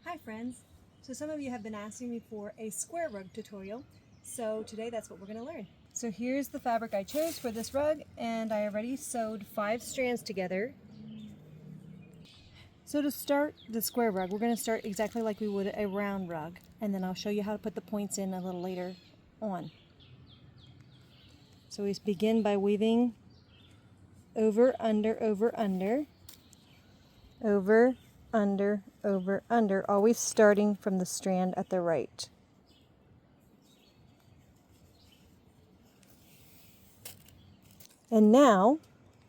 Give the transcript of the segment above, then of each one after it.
Hi friends! So some of you have been asking me for a square rug tutorial, so today that's what we're going to learn. So here's the fabric I chose for this rug, and I already sewed 5 strands together. So to start the square rug, we're going to start exactly like we would a round rug, and then I'll show you how to put the points in a little later on. So we begin by weaving over, under, over, under, over, under, over, under, always starting from the strand at the right. And now,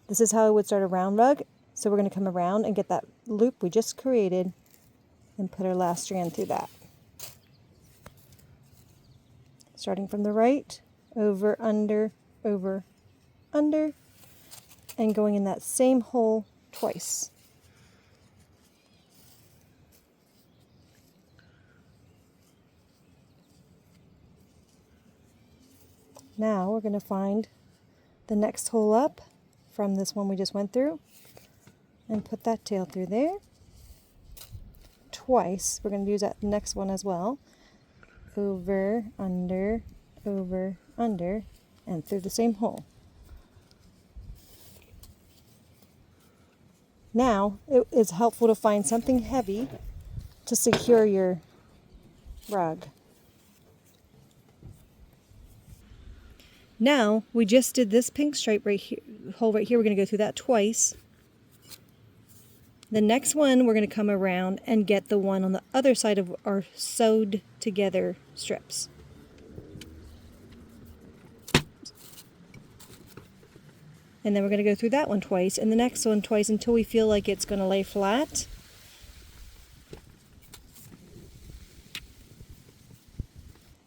this is how I would start a round rug. So we're going to come around and get that loop we just created and put our last strand through that. Starting from the right, over, under, and going in that same hole twice. Now we're going to find the next hole up from this one we just went through and put that tail through there. Twice. We're going to use that next one as well. Over, under, and through the same hole. Now, it is helpful to find something heavy to secure your rug. Now, we just did this pink stripe right here, hole right here. We're going to go through that twice. The next one, we're going to come around and get the one on the other side of our sewed together strips. And then we're going to go through that one twice and the next one twice until we feel like it's going to lay flat.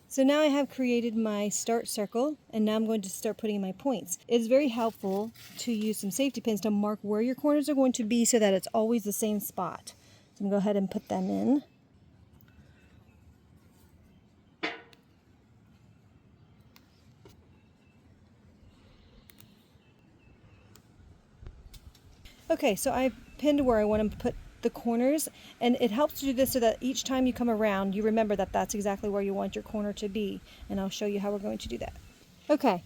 So now I have created my start circle, and now I'm going to start putting in my points. It's very helpful to use some safety pins to mark where your corners are going to be so that it's always the same spot. So I'm going to go ahead and put them in. Okay, so I've pinned where I want to put the corners, and it helps to do this so that each time you come around you remember that that's exactly where you want your corner to be, and I'll show you how we're going to do that. Okay,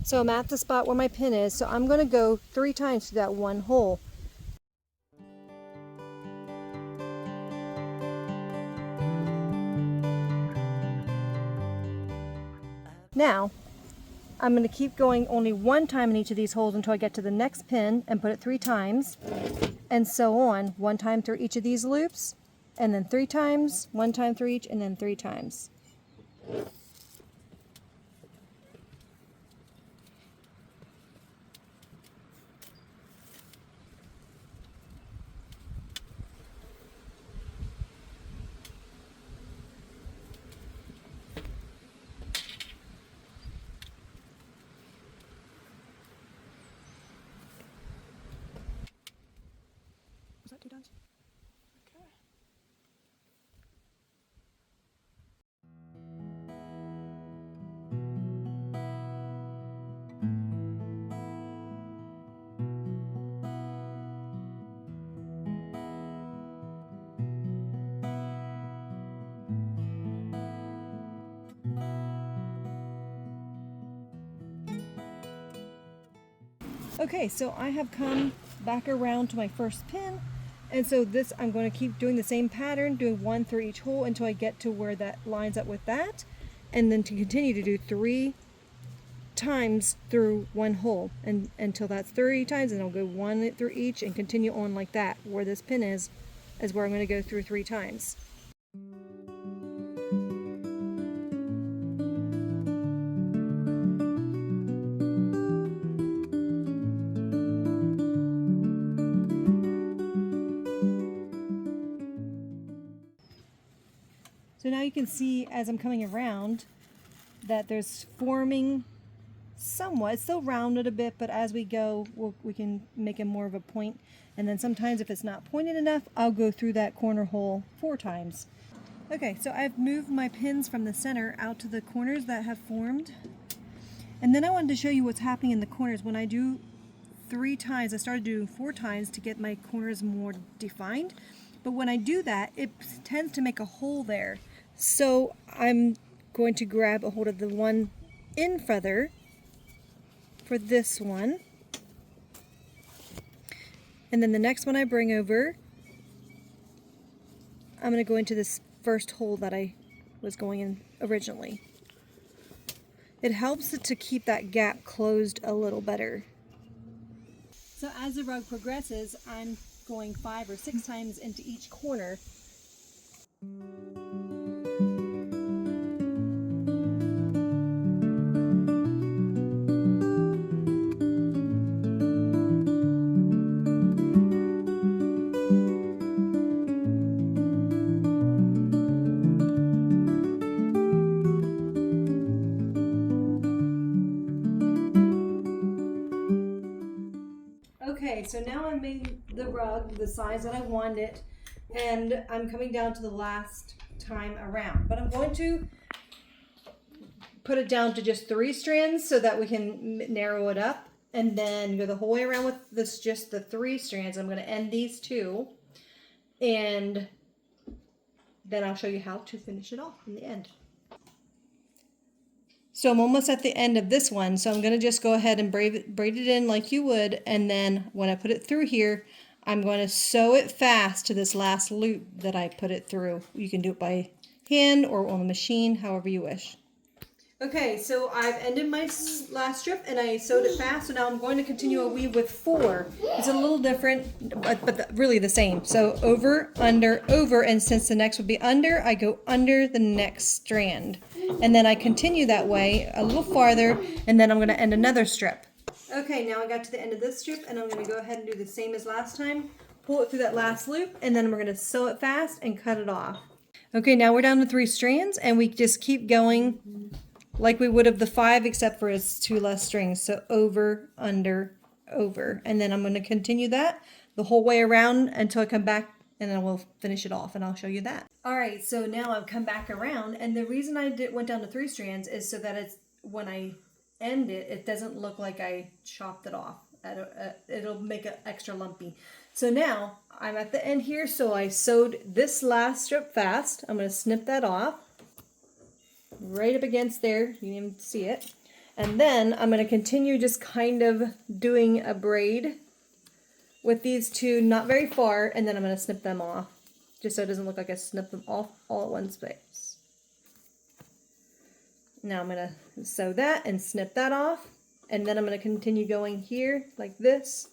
so I'm at the spot where my pin is, so I'm going to go 3 times through that one hole. Now I'm going to keep going only 1 time in each of these holes until I get to the next pin and put it 3 times, and so on, 1 time through each of these loops, and then 3 times, 1 time through each, and then 3 times. Was that 2 times? Okay. Okay, so I have come back around to my first pin, and so this I'm going to keep doing the same pattern, doing 1 through each hole until I get to where that lines up with that, and then to continue to do 3 times through one hole, and until that's 30 times, and I'll go 1 through each and continue on like that. Where this pin is where I'm going to go through 3 times. So now you can see as I'm coming around that there's forming somewhat. It's still rounded a bit, but as we go, we can make it more of a point. And then sometimes if it's not pointed enough, I'll go through that corner hole 4 times. Okay, so I've moved my pins from the center out to the corners that have formed. And then I wanted to show you what's happening in the corners. When I do 3 times, I started doing 4 times to get my corners more defined. but when I do that, it tends to make a hole there. So I'm going to grab a hold of the one in feather for this one. And then the next one I bring over, I'm going to go into this first hole that I was going in originally. It helps it to keep that gap closed a little better. So as the rug progresses, I'm going 5 or 6 times into each corner. Okay, so now I made the rug the size that I wanted it, and I'm coming down to the last time around. But I'm going to put it down to just 3 strands so that we can narrow it up, and then go the whole way around with this just the 3 strands. I'm going to end these 2, and then I'll show you how to finish it off in the end. So I'm almost at the end of this one, so I'm going to just go ahead and braid it in like you would, and then when I put it through here, I'm going to sew it fast to this last loop that I put it through. You can do it by hand or on the machine, however you wish. Okay, so I've ended my last strip and I sewed it fast, so now I'm going to continue a weave with 4. It's a little different, but really the same. So over, under, over, and since the next would be under, I go under the next strand. And then I continue that way a little farther, and then I'm going to end another strip. Okay, now I got to the end of this strip, and I'm going to go ahead and do the same as last time. Pull it through that last loop, and then we're going to sew it fast and cut it off. Okay, now we're down to 3 strands, and we just keep going like we would have the 5, except for it's 2 less strings. So over, under, over. And then I'm going to continue that the whole way around until I come back, and then we'll finish it off and I'll show you that. All right, so now I've come back around, and the reason I went down to 3 strands is so that it's when I end it, it doesn't look like I chopped it off. It'll make it extra lumpy. So now I'm at the end here, so I sewed this last strip fast. I'm going to snip that off right up against there. You can even see it. And then I'm going to continue just kind of doing a braid with these 2, not very far, and then I'm going to snip them off, just so it doesn't look like I snipped them off all at one space. Now I'm going to sew that and snip that off, and then I'm going to continue going here like this,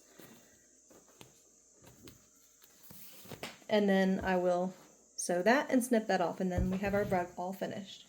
and then I will sew that and snip that off, and then we have our rug all finished.